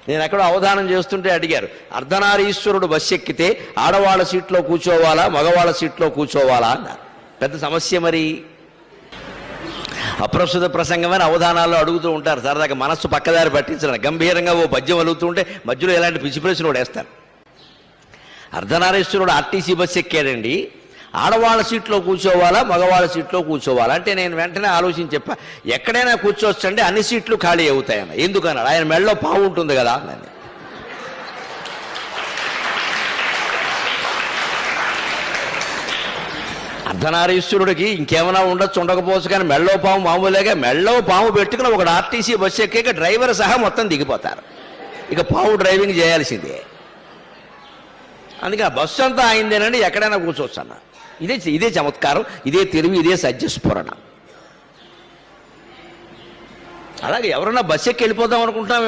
నేను ఎక్కడో అవధానం చేస్తుంటే అడిగారు, అర్ధనారీశ్వరుడు బస్సు ఎక్కితే ఆడవాళ్ళ సీట్లో కూర్చోవాలా మగవాళ్ళ సీట్లో కూర్చోవాలా అన్నారు. పెద్ద సమస్య మరి. అప్రస్తుత ప్రసంగమని అవధానాల్లో అడుగుతూ ఉంటారు సరదాగా, మనస్సు పక్కదారి పట్టించడం. గంభీరంగా ఓ పద్యం అలుగుతుంటే మధ్యలో ఎలాంటి పిచ్చి ప్రశ్న కూడా వేస్తారు. అర్ధనారీశ్వరుడు ఆర్టీసీ బస్సు ఎక్కాడండి, ఆడవాళ్ళ సీట్లో కూర్చోవాలా మగవాళ్ళ సీట్లో కూర్చోవాలా అంటే నేను వెంటనే ఆలోచించి చెప్పా, ఎక్కడైనా కూర్చోవచ్చండి, అన్ని సీట్లు ఖాళీ అవుతాయన్న. ఎందుకన్నాడు, ఆయన మెడలో పావు ఉంటుంది కదా అన్నది. అర్ధనారీశ్వరుడికి ఇంకేమైనా ఉండొచ్చు ఉండకపోవచ్చు, కానీ మెడలో పాము మామూలుగా మెడలో పాము పెట్టుకుని ఒక ఆర్టీసీ బస్సు ఎక్కాక డ్రైవర్ సహా మొత్తం దిగిపోతారు. ఇక పావు డ్రైవింగ్ చేయాల్సిందే. అందుకే ఆ బస్సు అంతా అయిందేనండి, ఎక్కడైనా కూర్చోవచ్చు అన్న. ఇదే చమత్కారం, ఇదే తెలివి, ఇదే సత్యస్ఫురణ. అలాగే ఎవరన్నా బస్సు ఎక్కి వెళ్ళిపోదాం అనుకుంటాం